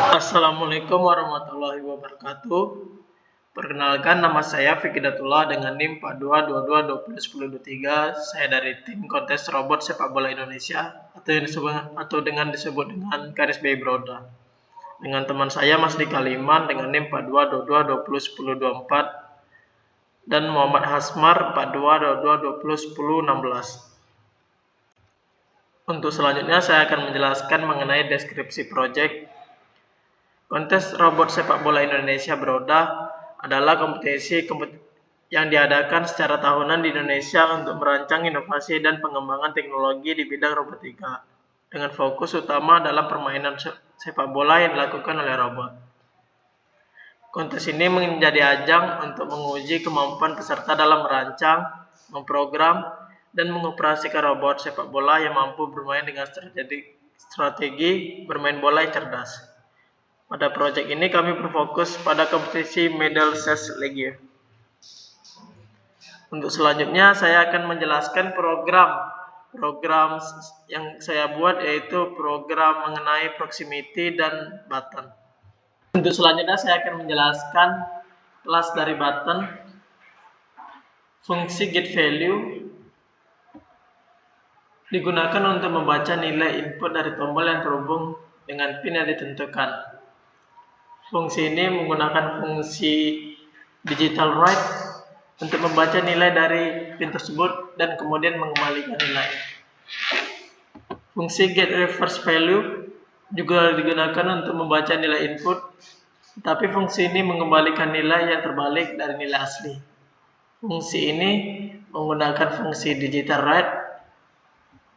Assalamualaikum warahmatullahi wabarakatuh. Perkenalkan, nama saya Fikri Datullah dengan NIM 4222201023. Saya dari tim kontes robot sepak bola Indonesia atau dengan disebut dengan KRSBI Broda. Dengan teman saya Mas Dika Liman dengan NIM 4222201024 dan Muhammad Hasmar 4222201016. Untuk selanjutnya saya akan menjelaskan mengenai deskripsi proyek. Kontes robot sepak bola Indonesia Broda adalah kompetisi yang diadakan secara tahunan di Indonesia untuk merancang inovasi dan pengembangan teknologi di bidang robotika, dengan fokus utama dalam permainan sepak bola yang dilakukan oleh robot. Kontes ini menjadi ajang untuk menguji kemampuan peserta dalam merancang, memprogram, dan mengoperasikan robot sepak bola yang mampu bermain dengan strategi bermain bola yang cerdas. Pada proyek ini kami berfokus pada kompetisi Middlesex League. Untuk selanjutnya saya akan menjelaskan program yang saya buat, yaitu program mengenai proximity dan button. Untuk selanjutnya saya akan menjelaskan kelas dari button, fungsi get value digunakan untuk membaca nilai input dari tombol yang terhubung dengan pin yang ditentukan. Fungsi ini menggunakan fungsi digital write untuk membaca nilai dari pin tersebut dan kemudian mengembalikan nilai. Fungsi get reverse value juga digunakan untuk membaca nilai input, tetapi fungsi ini mengembalikan nilai yang terbalik dari nilai asli. Fungsi ini menggunakan fungsi digital write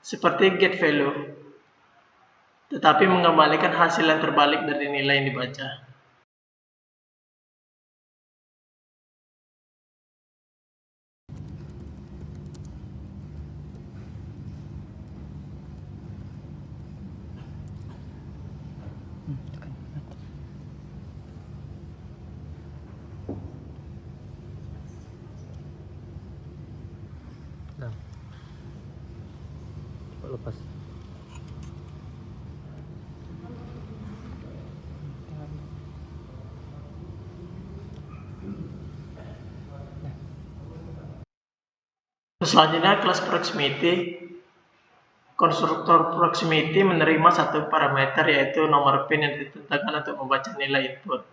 seperti get value, tetapi mengembalikan hasil yang terbalik dari nilai yang dibaca. Lepas. Selanjutnya kelas proximity. Konstruktor proximity menerima satu parameter, yaitu nomor pin yang ditentukan untuk membaca nilai input.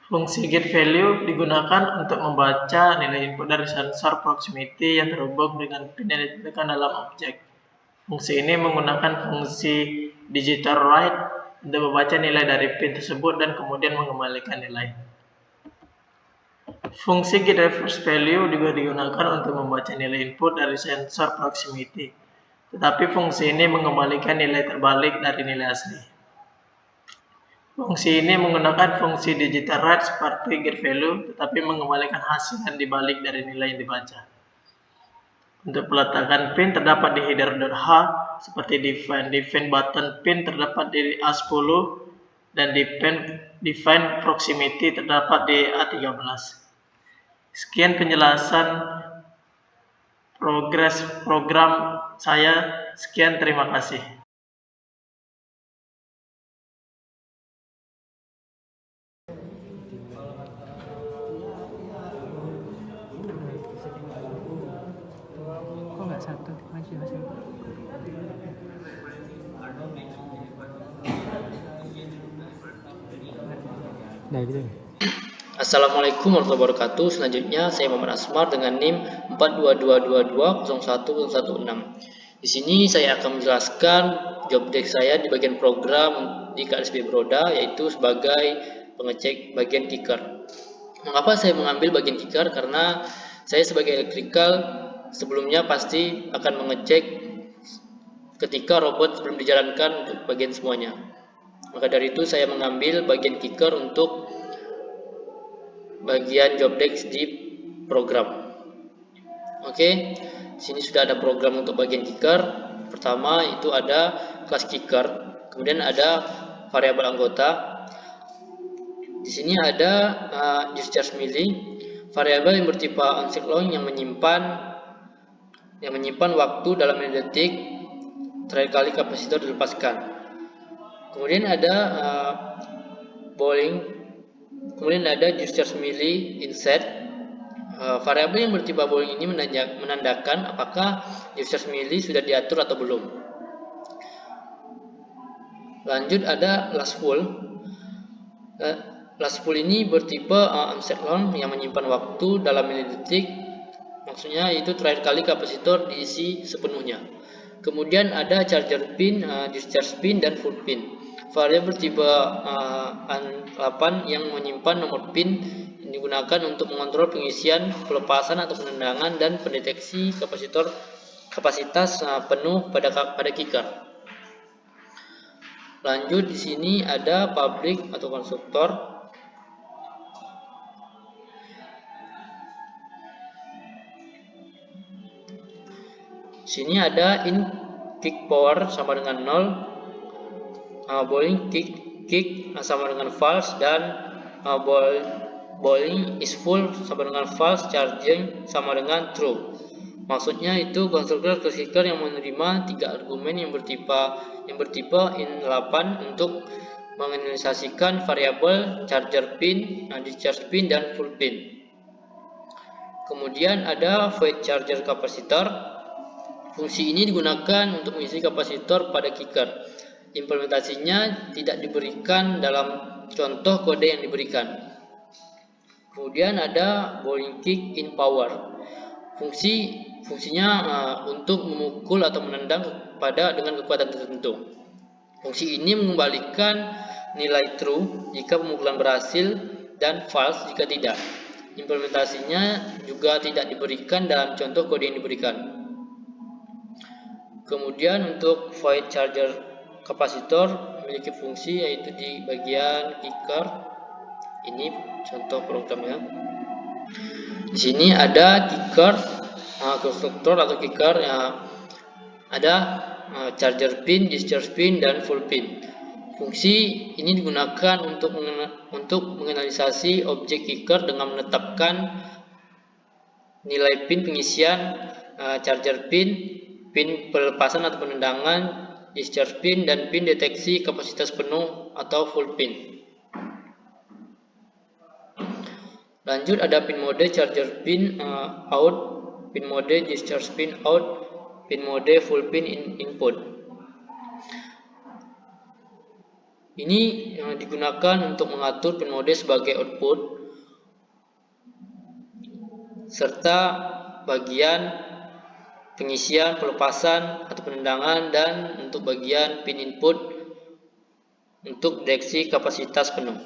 Fungsi get value digunakan untuk membaca nilai input dari sensor proximity yang terhubung dengan pin yang ditentukan dalam objek. Fungsi ini menggunakan fungsi digital write untuk membaca nilai dari pin tersebut dan kemudian mengembalikan nilai. Fungsi get reverse value juga digunakan untuk membaca nilai input dari sensor proximity, tetapi fungsi ini mengembalikan nilai terbalik dari nilai asli. Fungsi ini menggunakan fungsi digital write seperti get value, tetapi mengembalikan hasil yang dibalik dari nilai yang dibaca. Untuk peletakan pin terdapat di header.h seperti define button pin terdapat di A10 dan define proximity terdapat di A13. Sekian penjelasan progres program saya. Sekian, terima kasih. Kok nggak satu? Masih. Nah, gitu. Assalamualaikum warahmatullahi wabarakatuh. Selanjutnya saya Muhammad Asmar dengan NIM 4222201016. Di sini saya akan menjelaskan job desk saya di bagian program di KRSBI Broda, yaitu sebagai pengecek bagian kicker. Mengapa saya mengambil bagian kicker? Karena saya sebagai elektrikal sebelumnya pasti akan mengecek ketika robot sebelum dijalankan untuk bagian semuanya. Maka dari itu saya mengambil bagian kicker untuk bagian job desk di program. Oke, sini sudah ada program untuk bagian kicker. Pertama itu ada kelas kicker, kemudian ada variabel anggota. Di sini ada discharge milling, variabel yang bertipe unsigned yang menyimpan waktu dalam detik terakhir kali kapasitor dilepaskan. Kemudian ada bowling, kemudian ada discharge melee inset. Variabel yang bertipe bowling ini menandakan apakah discharge melee sudah diatur atau belum. Lanjut ada last full. Last full ini bertipe unset long yang menyimpan waktu dalam milidetik. Maksudnya itu terakhir kali kapasitor diisi sepenuhnya. Kemudian ada charger pin, discharge pin, dan full pin. Variabel tipe 8 yang menyimpan nomor pin yang digunakan untuk mengontrol pengisian, pelepasan atau penendangan dan pendeteksi kapasitas penuh pada kicker. Lanjut di sini ada pabrik atau konstruktor. Sini ada in kick power sama dengan 0, bowling kick sama dengan false, dan bowling is full sama dengan false, charging sama dengan true. Maksudnya itu konstruktor kicker yang menerima 3 argumen yang bertipe in 8 untuk menginisialisasikan variabel charger pin, discharge pin, dan full pin. Kemudian ada void charger kapasitor. Fungsi ini digunakan untuk mengisi kapasitor pada kicker. Implementasinya tidak diberikan dalam contoh kode yang diberikan. Kemudian ada bowling kick in power. Fungsinya untuk memukul atau menendang dengan kekuatan tertentu. Fungsi ini mengembalikan nilai true jika pemukulan berhasil dan false jika tidak. Implementasinya juga tidak diberikan dalam contoh kode yang diberikan. Kemudian untuk void charger kapasitor memiliki fungsi yaitu di bagian kicker. Ini contoh programnya. Di sini ada kicker, konstruktor atau kicker, ada charger pin, discharge pin, dan full pin. Fungsi ini digunakan untuk menganalisasi objek kicker dengan menetapkan nilai pin pengisian, charger pin pelepasan atau penendangan, discharge pin, dan pin deteksi kapasitas penuh atau full pin. Lanjut ada pin mode charger pin out, pin mode discharge pin out, pin mode full pin input. Ini digunakan untuk mengatur pin mode sebagai output serta bagian pengisian, pelepasan atau penendangan, dan untuk bagian pin input untuk deteksi kapasitas penuh.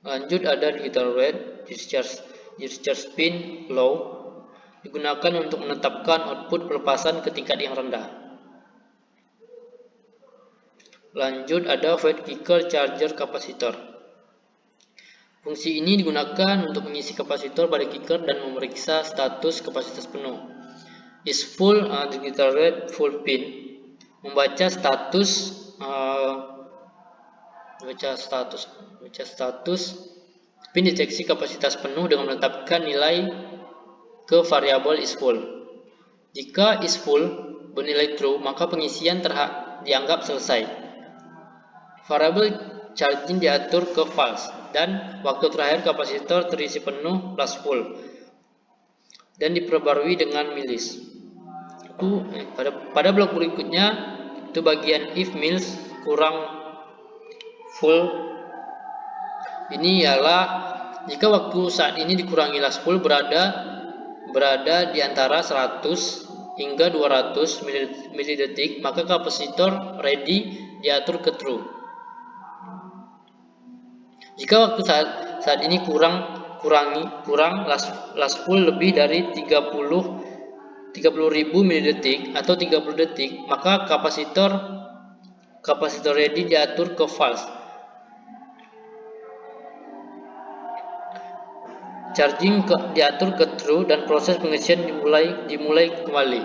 Lanjut ada digital read, discharge pin low, digunakan untuk menetapkan output pelepasan ke tingkat yang rendah. Lanjut ada void kicker charger kapasitor. Fungsi ini digunakan untuk mengisi kapasitor pada kicker dan memeriksa status kapasitas penuh. Is full, digital read, full pin, membaca status pin deteksi kapasitas penuh dengan menetapkan nilai ke variabel is full. Jika is full bernilai true, maka pengisian dianggap selesai. Variabel charging diatur ke false, dan waktu terakhir kapasitor terisi penuh plus full, dan diperbarui dengan milis. Pada blok berikutnya itu bagian if milis kurang full. Ini ialah jika waktu saat ini dikurangi last full berada di antara 100 hingga 200 milidetik, maka kapasitor ready diatur ke true. Jika waktu saat ini kurang last full lebih dari 30.000 milidetik atau 30 detik, maka kapasitor ready diatur ke false. Charging diatur ke true dan proses pengisian dimulai kembali.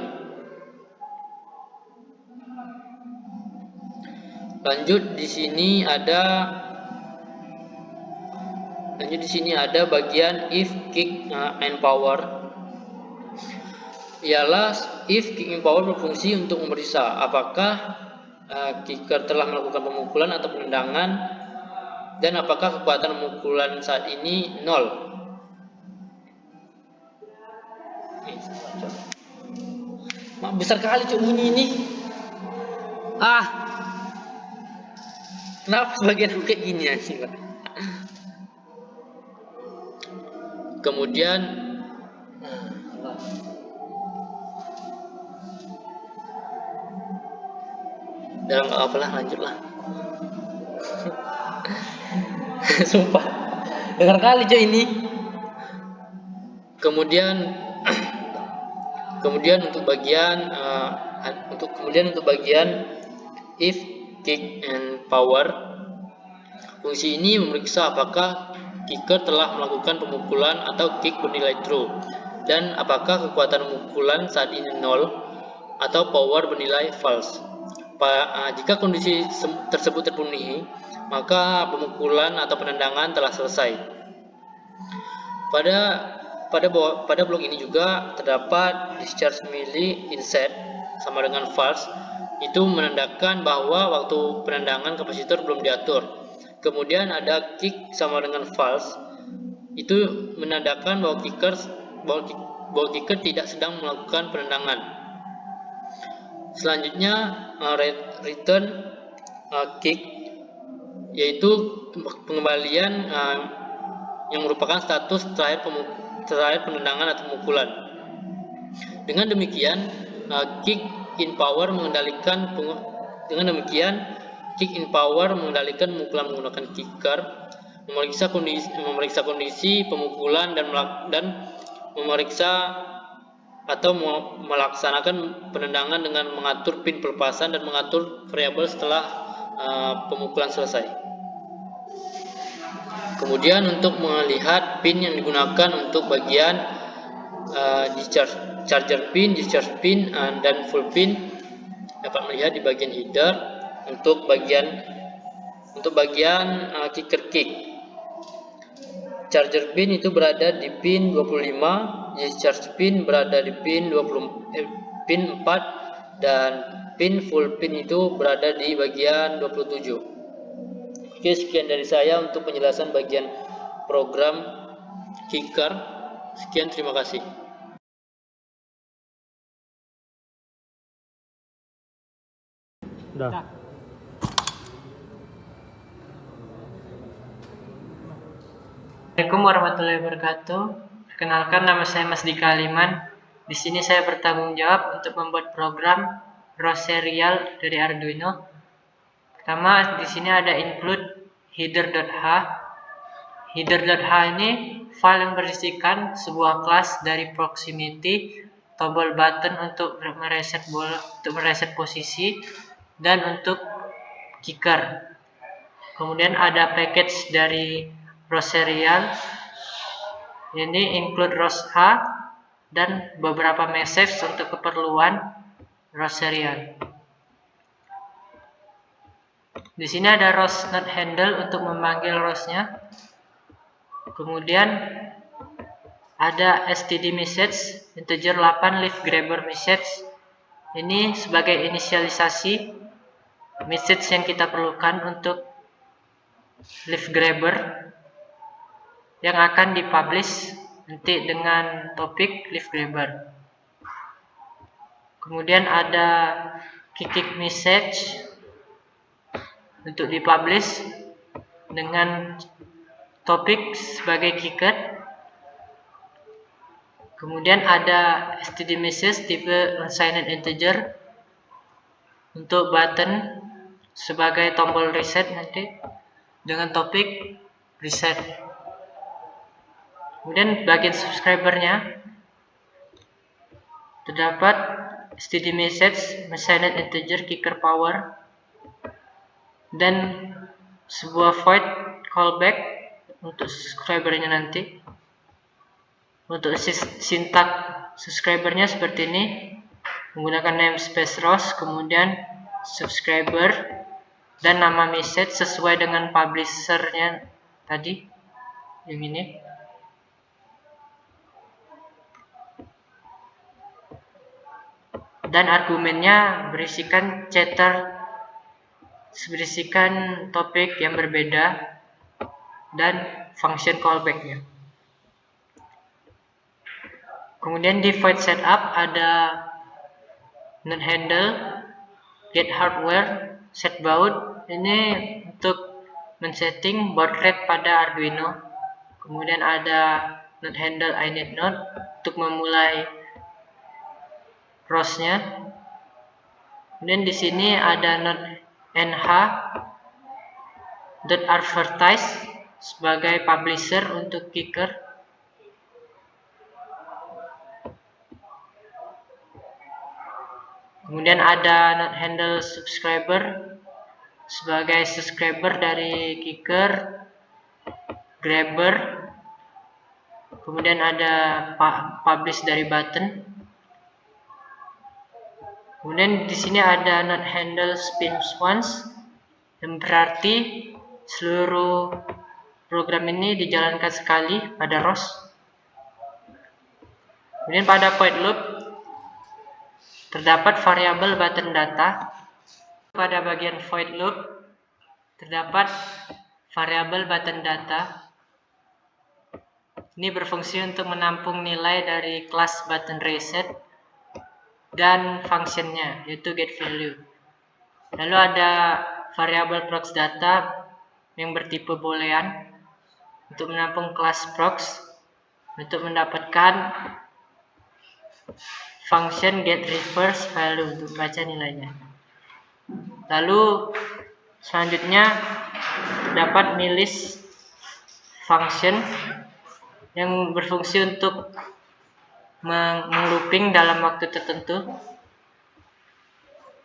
Lanjut di sini ada bagian if kick and power. Ialah if kick and power berfungsi untuk memeriksa apakah kicker telah melakukan pemukulan atau penendangan, dan apakah kekuatan pemukulan saat ini 0. Besar kali cuk bunyi ini. Kenapa sebagian kayak gini sih, Pak? Kemudian dalam apalah, lanjutlah. Sumpah, dengar kali cuk ini. Kemudian untuk bagian if, kick, and power, fungsi ini memeriksa apakah kicker telah melakukan pemukulan atau kick bernilai true, dan apakah kekuatan pemukulan saat ini 0 atau power bernilai false. Jika kondisi tersebut terpenuhi, maka pemukulan atau penendangan telah selesai. Pada blok ini juga terdapat discharge melee inset sama dengan false. Itu menandakan bahwa waktu penendangan kapasitor belum diatur. Kemudian ada kick sama dengan false. Itu menandakan bahwa kicker tidak sedang melakukan penendangan. Selanjutnya return kick, yaitu pengembalian yang merupakan status terakhir penendangan atau pemukulan. Dengan demikian, kick in power mengendalikan pemukulan menggunakan kicker, memeriksa kondisi pemukulan dan memeriksa atau melaksanakan penendangan dengan mengatur pin pelepasan dan mengatur variabel setelah pemukulan selesai. Kemudian untuk melihat pin yang digunakan untuk bagian charger pin, discharge pin, dan full pin dapat melihat di bagian header. Untuk bagian kicker kick, charger pin itu berada di pin 25, discharge pin berada di pin 4, dan pin full pin itu berada di bagian 27. Oke, sekian dari saya untuk penjelasan bagian program kicker. Sekian, terima kasih. Udah. Assalamualaikum warahmatullahi wabarakatuh. Perkenalkan, nama saya Mas Dika Aliman. Di sini saya bertanggung jawab untuk membuat program ROS serial dari Arduino. Pertama, di sini ada include header.h. Header.h ini file yang berisikan sebuah kelas dari proximity, tombol button untuk mereset posisi, dan untuk kicker. Kemudian ada package dari ROS serial. Ini include ROS H dan beberapa message untuk keperluan ROS serial. Di sini ada ROS not handle untuk memanggil ROS-nya. Kemudian ada std message integer 8 leaf grabber message. Ini sebagai inisialisasi message yang kita perlukan untuk leaf grabber yang akan dipublish nanti dengan topik leaf grabber. Kemudian ada kick message untuk dipublish dengan topik sebagai kicker. Kemudian ada std message tipe unsigned integer untuk button sebagai tombol reset nanti dengan topik reset. Kemudian bagian subscribernya terdapat std message unsigned integer kicker power dan sebuah void callback untuk subscribernya nanti. Untuk sintak subscribernya seperti ini, menggunakan namespace ROS, kemudian subscriber dan nama message sesuai dengan publishernya tadi, yang ini. Dan argumennya berisikan chatter berisikan topik yang berbeda dan function callback-nya. Kemudian di void setup ada node handle, get hardware, set baud. Ini untuk men-setting baud rate pada Arduino. Kemudian ada node handle init node untuk memulai ROS-nya. Kemudian di sini ada node nh.advertise sebagai publisher untuk kicker. Kemudian ada node handle subscriber sebagai subscriber dari kicker, grabber. Kemudian ada publish dari button. Kemudian di sini ada node handle spins once, yang berarti seluruh program ini dijalankan sekali pada ROS. Kemudian pada void loop terdapat variabel button data. Pada bagian void loop terdapat variabel button data. Ini berfungsi untuk menampung nilai dari kelas button reset dan functionnya, yaitu get value. Lalu ada variabel prox data yang bertipe boolean untuk menampung kelas prox untuk mendapatkan function get reverse value untuk baca nilainya. Lalu selanjutnya terdapat nilist function yang berfungsi untuk meng-looping dalam waktu tertentu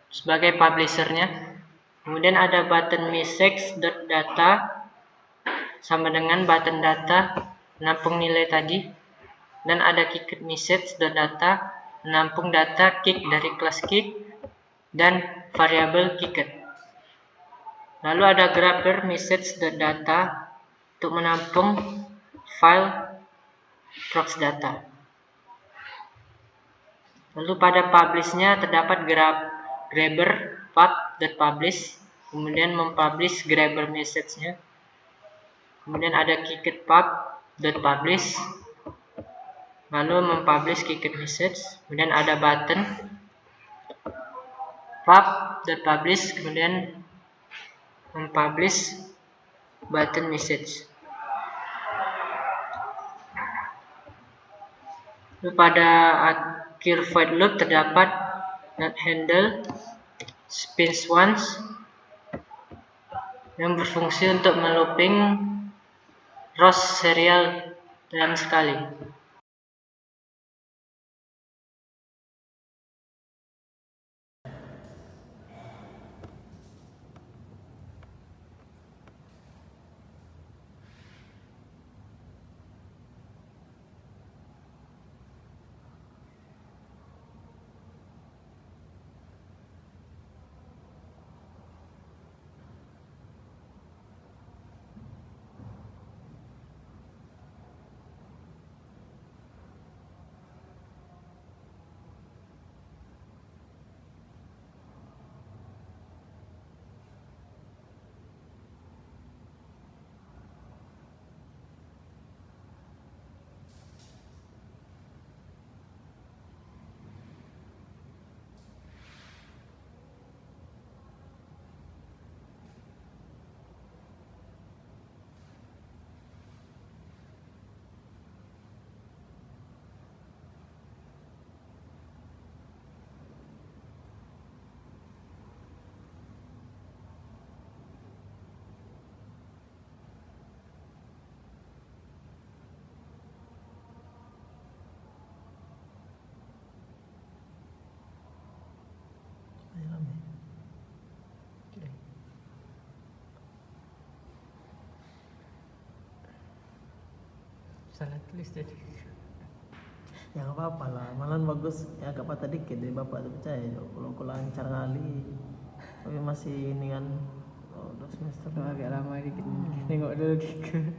sebagai publishernya. Kemudian ada button message.data sama dengan button data menampung nilai tadi, dan ada kick message.data menampung data kick dari kelas kick dan variabel kicker. Lalu ada grabber message.data untuk menampung file prox data. Lalu pada publish-nya terdapat grabber pub.publish, kemudian mempublish grabber message-nya. Kemudian ada kicket pub.publish, lalu mempublish kicket message. Kemudian ada button pub.publish, kemudian mempublish button message. Lalu pada akhir void loop terdapat node handle spins once yang berfungsi untuk melooping ROS serial dalam sekali. Salah tulis tadi. Ya nggak apa-apa lah, malahan bagus ya, agak patah dikit dari bapak tuh percaya kalau lancar kali, tapi masih ini kan, 2 semester Agak lama dikit. Tengok dulu gitu.